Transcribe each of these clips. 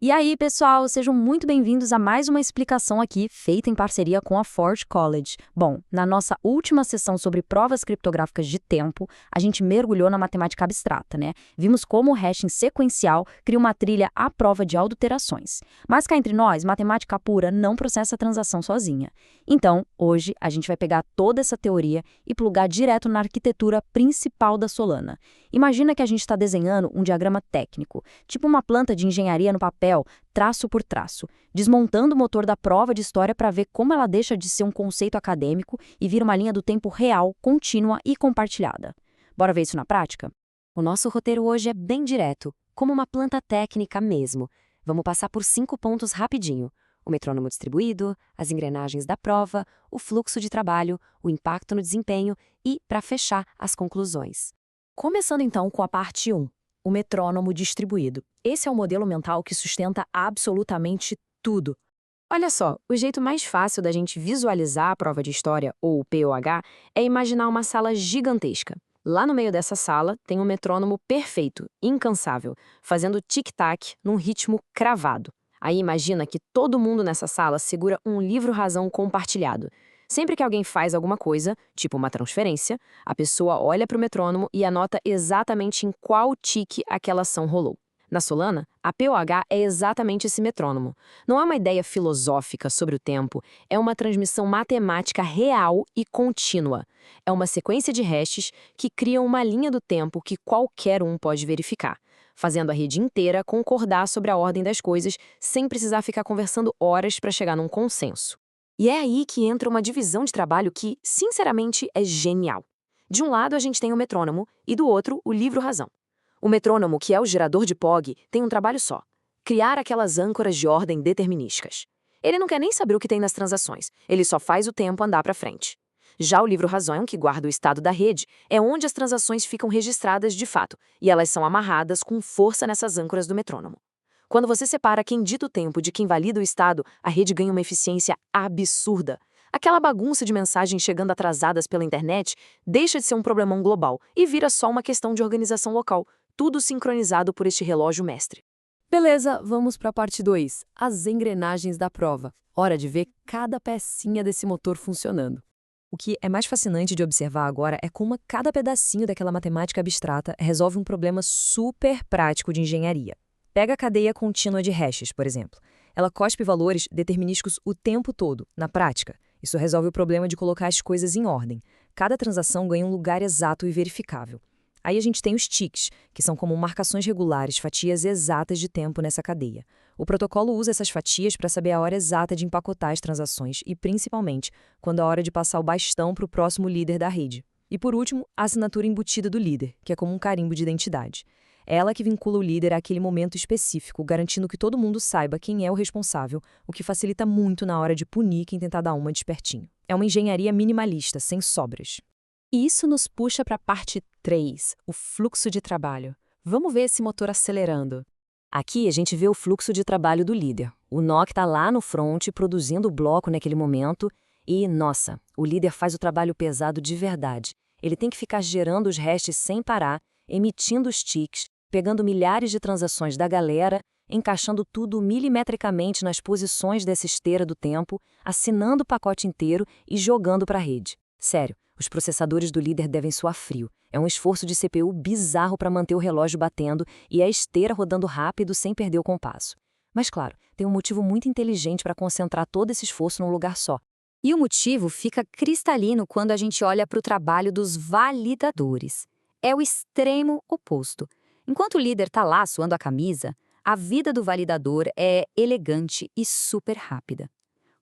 E aí, pessoal, sejam muito bem-vindos a mais uma explicação aqui, feita em parceria com a Ford College. Bom, na nossa última sessão sobre provas criptográficas de tempo, a gente mergulhou na matemática abstrata, né? Vimos como o hashing sequencial cria uma trilha à prova de adulterações. Mas cá entre nós, matemática pura não processa a transação sozinha. Então, hoje, a gente vai pegar toda essa teoria e plugar direto na arquitetura principal da Solana. Imagina que a gente está desenhando um diagrama técnico, tipo uma planta de engenharia no papel, traço por traço, desmontando o motor da prova de história para ver como ela deixa de ser um conceito acadêmico e vira uma linha do tempo real, contínua e compartilhada. Bora ver isso na prática? O nosso roteiro hoje é bem direto, como uma planta técnica mesmo. Vamos passar por 5 pontos rapidinho. O metrônomo distribuído, as engrenagens da prova, o fluxo de trabalho, o impacto no desempenho e, para fechar, as conclusões. Começando então com a parte 1, o metrônomo distribuído. Esse é o modelo mental que sustenta absolutamente tudo. Olha só, o jeito mais fácil da gente visualizar a prova de história, ou o POH, é imaginar uma sala gigantesca. Lá no meio dessa sala tem um metrônomo perfeito, incansável, fazendo tic-tac num ritmo cravado. Aí imagina que todo mundo nessa sala segura um livro-razão compartilhado. Sempre que alguém faz alguma coisa, tipo uma transferência, a pessoa olha para o metrônomo e anota exatamente em qual tique aquela ação rolou. Na Solana, a POH é exatamente esse metrônomo. Não é uma ideia filosófica sobre o tempo, é uma transmissão matemática real e contínua. É uma sequência de hashes que criam uma linha do tempo que qualquer um pode verificar, fazendo a rede inteira concordar sobre a ordem das coisas sem precisar ficar conversando horas para chegar num consenso. E é aí que entra uma divisão de trabalho que, sinceramente, é genial. De um lado a gente tem o metrônomo e do outro o livro-razão. O metrônomo, que é o gerador de POG, tem um trabalho só: criar aquelas âncoras de ordem determinísticas. Ele não quer nem saber o que tem nas transações, ele só faz o tempo andar para frente. Já o livro-razão, que guarda o estado da rede, é onde as transações ficam registradas de fato, e elas são amarradas com força nessas âncoras do metrônomo. Quando você separa quem dita o tempo de quem valida o estado, a rede ganha uma eficiência absurda. Aquela bagunça de mensagens chegando atrasadas pela internet deixa de ser um problemão global e vira só uma questão de organização local, tudo sincronizado por este relógio mestre. Beleza, vamos para a parte 2, as engrenagens da prova. Hora de ver cada pecinha desse motor funcionando. O que é mais fascinante de observar agora é como cada pedacinho daquela matemática abstrata resolve um problema super prático de engenharia. Pega a cadeia contínua de hashes, por exemplo. Ela cospe valores determinísticos o tempo todo, na prática. Isso resolve o problema de colocar as coisas em ordem. Cada transação ganha um lugar exato e verificável. Aí a gente tem os ticks, que são como marcações regulares, fatias exatas de tempo nessa cadeia. O protocolo usa essas fatias para saber a hora exata de empacotar as transações e, principalmente, quando é a hora de passar o bastão para o próximo líder da rede. E, por último, a assinatura embutida do líder, que é como um carimbo de identidade. É ela que vincula o líder àquele momento específico, garantindo que todo mundo saiba quem é o responsável, o que facilita muito na hora de punir quem tentar dar uma de espertinho. É uma engenharia minimalista, sem sobras. E isso nos puxa para a parte 3, o fluxo de trabalho. Vamos ver esse motor acelerando. Aqui a gente vê o fluxo de trabalho do líder. O nó que está lá no front produzindo o bloco naquele momento e, nossa, o líder faz o trabalho pesado de verdade. Ele tem que ficar gerando os hashes sem parar, emitindo os ticks, pegando milhares de transações da galera, encaixando tudo milimetricamente nas posições dessa esteira do tempo, assinando o pacote inteiro e jogando para a rede. Sério, os processadores do líder devem suar frio. É um esforço de CPU bizarro para manter o relógio batendo e a esteira rodando rápido sem perder o compasso. Mas claro, tem um motivo muito inteligente para concentrar todo esse esforço num lugar só. E o motivo fica cristalino quando a gente olha para o trabalho dos validadores. É o extremo oposto. Enquanto o líder está lá suando a camisa, a vida do validador é elegante e super rápida.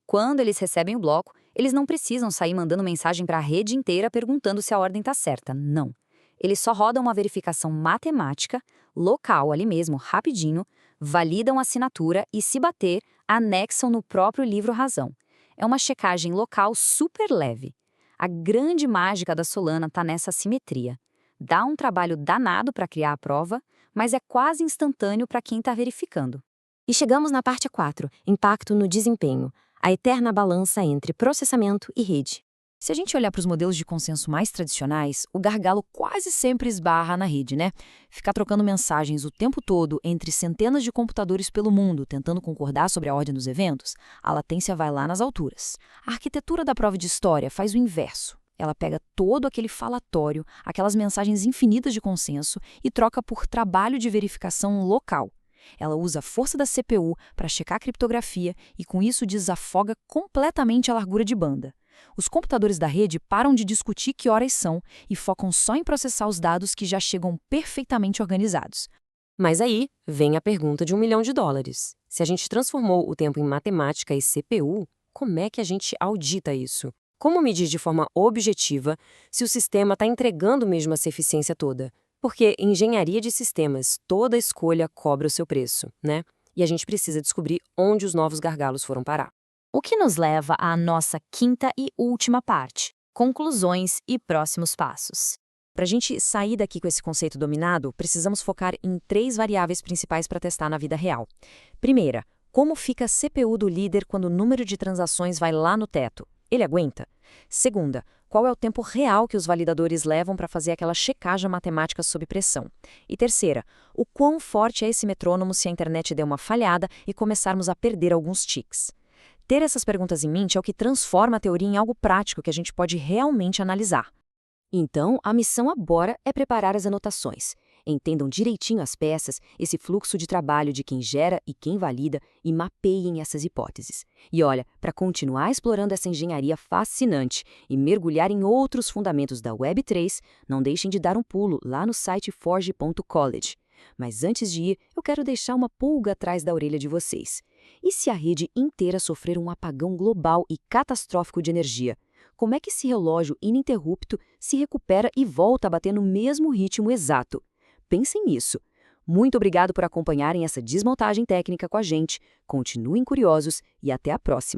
Quando eles recebem o bloco, eles não precisam sair mandando mensagem para a rede inteira perguntando se a ordem está certa, não. Eles só rodam uma verificação matemática, local ali mesmo, rapidinho, validam a assinatura e, se bater, anexam no próprio livro-razão. É uma checagem local super leve. A grande mágica da Solana está nessa simetria. Dá um trabalho danado para criar a prova, mas é quase instantâneo para quem está verificando. E chegamos na parte 4, impacto no desempenho, a eterna balança entre processamento e rede. Se a gente olhar para os modelos de consenso mais tradicionais, o gargalo quase sempre esbarra na rede, né? Ficar trocando mensagens o tempo todo entre centenas de computadores pelo mundo, tentando concordar sobre a ordem dos eventos, a latência vai lá nas alturas. A arquitetura da prova de história faz o inverso. Ela pega todo aquele falatório, aquelas mensagens infinitas de consenso e troca por trabalho de verificação local. Ela usa a força da CPU para checar a criptografia e, com isso, desafoga completamente a largura de banda. Os computadores da rede param de discutir que horas são e focam só em processar os dados que já chegam perfeitamente organizados. Mas aí vem a pergunta de $1 milhão. Se a gente transformou o tempo em matemática e CPU, como é que a gente audita isso? Como medir de forma objetiva se o sistema está entregando mesmo essa eficiência toda? Porque em engenharia de sistemas, toda escolha cobra o seu preço, né? E a gente precisa descobrir onde os novos gargalos foram parar. O que nos leva à nossa quinta e última parte: conclusões e próximos passos. Para a gente sair daqui com esse conceito dominado, precisamos focar em 3 variáveis principais para testar na vida real. Primeira, como fica a CPU do líder quando o número de transações vai lá no teto? Ele aguenta? Segunda, qual é o tempo real que os validadores levam para fazer aquela checagem matemática sob pressão? E terceira, o quão forte é esse metrônomo se a internet der uma falhada e começarmos a perder alguns tiques? Ter essas perguntas em mente é o que transforma a teoria em algo prático que a gente pode realmente analisar. Então, a missão agora é preparar as anotações. Entendam direitinho as peças, esse fluxo de trabalho de quem gera e quem valida e mapeiem essas hipóteses. E olha, para continuar explorando essa engenharia fascinante e mergulhar em outros fundamentos da Web3, não deixem de dar um pulo lá no site forge.college. Mas antes de ir, eu quero deixar uma pulga atrás da orelha de vocês. E se a rede inteira sofrer um apagão global e catastrófico de energia? Como é que esse relógio ininterrupto se recupera e volta a bater no mesmo ritmo exato? Pensem nisso. Muito obrigado por acompanharem essa desmontagem técnica com a gente. Continuem curiosos e até a próxima.